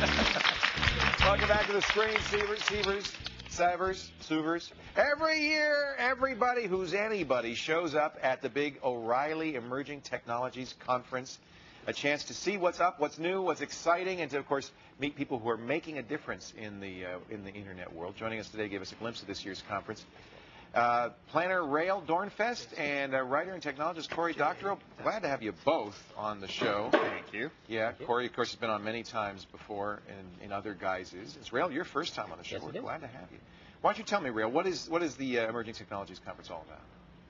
Welcome back to the screen, Severs. Every year, everybody who's anybody shows up at the big O'Reilly Emerging Technologies Conference. A chance to see what's up, what's new, what's exciting, and to, of course, meet people who are making a difference in the internet world. Joining us today gave us a glimpse of this year's conference. Planner Rael Dornfest and writer and technologist Cory Doctorow. Glad to have you both on the show. Thank you. Yeah, Cory, of course, has been on many times before in other guises. It's Rael, your first time on the show. Yes, We're glad to have you. Why don't you tell me, Rael, what is the Emerging Technologies Conference all about?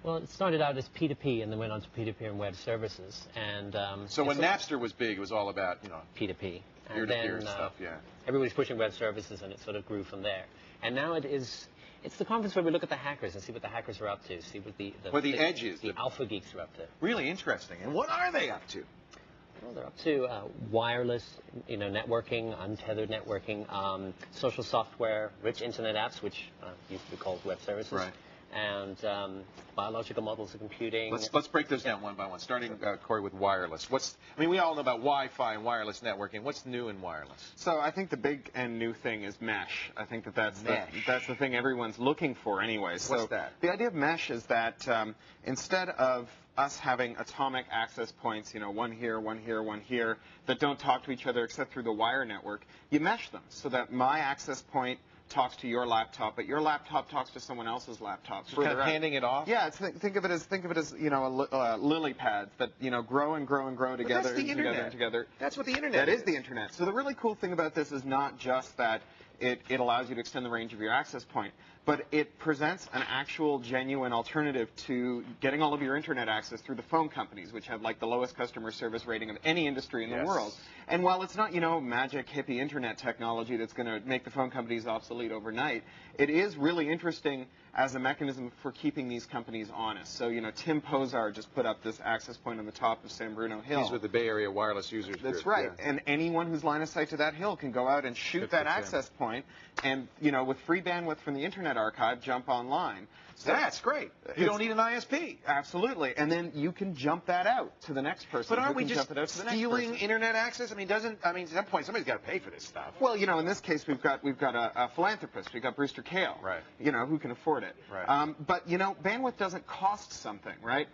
Well, it started out as P2P and then went on to P2P and web services. And so when Napster was big, it was all about, P2P. Peer-to-peer stuff, yeah. Everybody's pushing web services, and it sort of grew from there. And now it's the conference where we look at the hackers and see what the hackers are up to, see what the edge is. The alpha geeks are up to. Really interesting. And what are they up to? Well, they're up to wireless, networking, untethered networking, social software, rich internet apps, which used to be called web services. Right. And biological models of computing. Let's break those down one by one, starting, Cory, with wireless. We all know about Wi-Fi and wireless networking. What's new in wireless? So I think the big and new thing is mesh. I think that's the thing everyone's looking for anyway. So what's that? The idea of mesh is that instead of us having atomic access points, one here, one here, one here, that don't talk to each other except through the wire network, you mesh them so that my access point talks to your laptop, but your laptop talks to someone else's laptop. So kind of handing it off? Yeah, think of it as lily pads that grow and grow and grow together. But that's the internet. Together. That's what the internet is. That is the internet. So the really cool thing about this is not just that it allows you to extend the range of your access point, but it presents an actual genuine alternative to getting all of your internet access through the phone companies, which have the lowest customer service rating of any industry in the world. And while it's not, magic hippie internet technology that's going to make the phone companies obsolete overnight, it is really interesting as a mechanism for keeping these companies honest. So, Tim Pozar just put up this access point on the top of San Bruno Hill. He's with the Bay Area Wireless Users Group. That's right. Yeah. And anyone who's line of sight to that hill can go out and shoot that access point and, with free bandwidth from the Internet Archive, jump online. So that's great. You don't need an ISP. Absolutely. And then you can jump that out to the next person. But aren't we just stealing internet access? At some point, somebody's got to pay for this stuff. Well, in this case, we've got a philanthropist. We've got Brewster Kahle. Right. Who can afford it. Right. But, bandwidth doesn't cost something, right?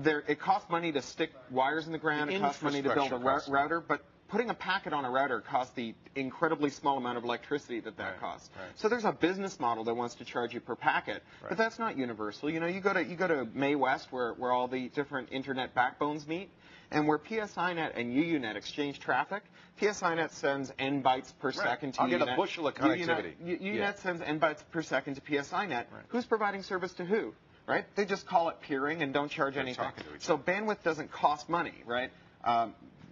It costs money to stick wires in the ground. It costs money to build a router. But putting a packet on a router costs the incredibly small amount of electricity that costs. Right. So there's a business model that wants to charge you per packet, but that's not universal. You go to May West where all the different internet backbones meet, and where PSINet and UUNet exchange traffic. PSINet sends N bytes per second to UUNet. I'll get a bushel of connectivity. UUNet sends N bytes per second to PSINet. Right. Who's providing service to who? Right? They just call it peering and don't charge anything. So bandwidth doesn't cost money, right?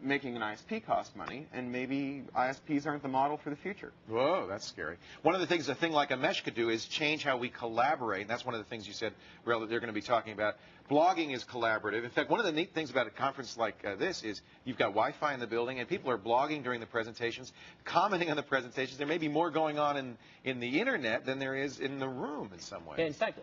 Making an ISP cost money, and maybe ISPs aren't the model for the future. Whoa, that's scary. One of the things a thing like a mesh could do is change how we collaborate, and that's one of the things you said, Rael, that they're going to be talking about. Blogging is collaborative. In fact, one of the neat things about a conference like this is you've got Wi-Fi in the building, and people are blogging during the presentations, commenting on the presentations. There may be more going on in the internet than there is in the room in some ways. Yeah, in fact,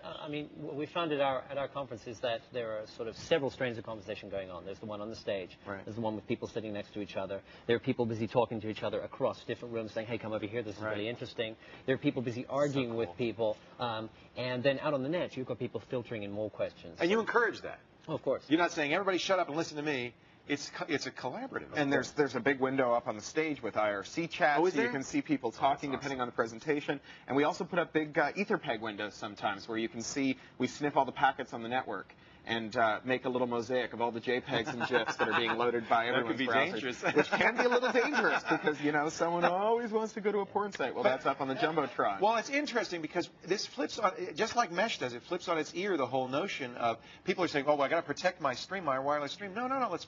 what we found at our conference is that there are sort of several strains of conversation going on. There's the one on the stage. Right. There's the one with people sitting next to each other. There are people busy talking to each other across different rooms saying, hey, come over here, this is really interesting. There are people busy arguing with people. And then out on the net, you've got people filtering in more questions. And you encourage that. Oh, of course. You're not saying, everybody shut up and listen to me. It's a collaborative. And there's a big window up on the stage with IRC chat, so you can see people talking depending on the presentation. And we also put up big Etherpeg windows sometimes where you can see, we sniff all the packets on the network and make a little mosaic of all the JPEGs and GIFs that are being loaded by everyone's browsers, which can be a little dangerous because, someone always wants to go to a porn site. Well, that's up on the Jumbotron. Well, it's interesting because this flips on, just like Mesh does, it flips on its ear the whole notion of people are saying, oh, well, I got to protect my stream, my wireless stream. No, let's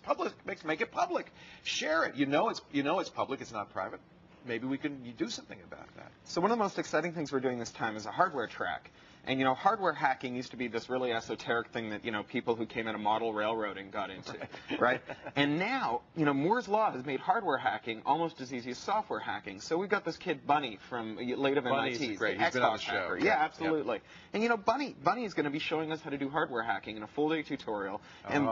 make it public. Share it. It's public. It's not private. Maybe we can do something about that. So one of the most exciting things we're doing this time is a hardware track. And, you know, hardware hacking used to be this really esoteric thing that, you know, people who came out of model railroading got into, right? And now, you know, Moore's Law has made hardware hacking almost as easy as software hacking. So we've got this kid, Bunny, from late of Bunny's MIT. great. He's been on the show. Hacker. Yeah, absolutely. Yep. And, you know, Bunny is going to be showing us how to do hardware hacking in a full-day tutorial. And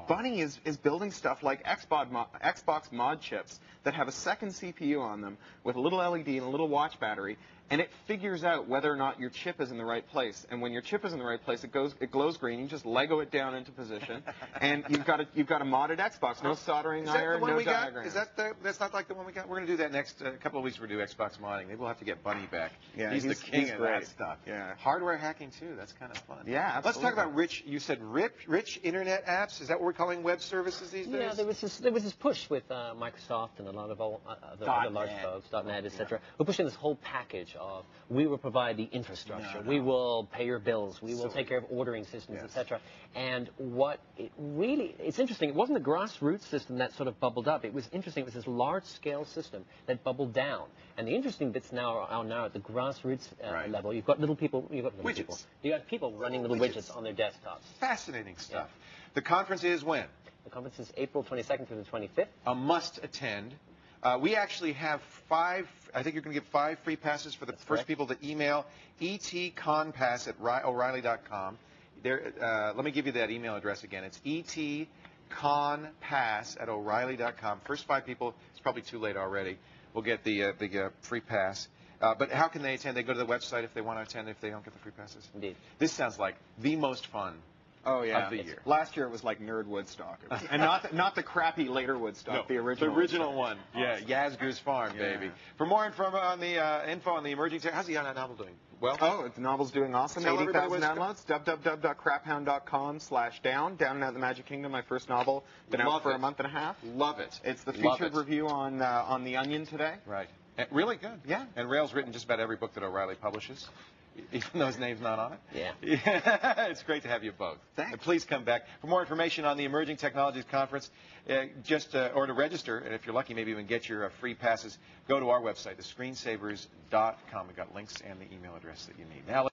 Bunny is building stuff like Xbox mod chips that have a second CPU on them with a little LED and a little watch battery, and it figures out whether or not your chip is in the right place. And when your chip is in the right place, it glows green. You just Lego it down into position, and you've got a modded Xbox. No soldering iron, no diagrams. That's not like the one we got? We're going to do that next couple of weeks. We're going to do Xbox modding. Maybe we'll have to get Bunny back. Yeah, he's the king of great. that stuff. Yeah. Hardware hacking, too. That's kind of fun. Yeah, absolutely. Let's talk about rich internet apps. Is that what we're calling web services these days? Yeah, there was this push with Microsoft and a lot of other large folks, .NET, etc. We're pushing this whole package of we will provide the infrastructure, we will pay your bills, we will take care of ordering systems, etc. And it's interesting. It wasn't the grassroots system that sort of bubbled up. It was interesting. It was this large-scale system that bubbled down. And the interesting bits now are now at the grassroots level. You've got widgets. You got people running little widgets on their desktops. Fascinating stuff. Yeah. The conference is when? The conference is April 22nd through the 25th. A must attend. We actually have 5, I think you're going to give 5 free passes for the first people to email etconpass@o'reilly.com. Let me give you that email address again. It's etconpass@o'reilly.com. First 5 people, it's probably too late already, will get the free pass. But how can they attend? They go to the website if they want to attend if they don't get the free passes? Indeed. This sounds like the most fun of the year. Last year it was like Nerd Woodstock. And not the crappy later Woodstock, the original. The original one. Awesome. Yeah, Yazgoose Farm, baby. For more info on the emerging tech, how's the novel doing? Well, the novel's doing awesome. 80,000 downloads. www.craphound.com/down. Down and Out of the Magic Kingdom, my first novel. Been out for a month and a half. Love it. It's the featured review on The Onion today. Right. Really good. Yeah. And Rail's written just about every book that O'Reilly publishes, even though his name's not on it. Yeah. It's great to have you both. Thanks. And please come back. For more information on the Emerging Technologies Conference, or to register, and if you're lucky, maybe even get your free passes, go to our website, thescreensavers.com. We've got links and the email address that you need. Now let's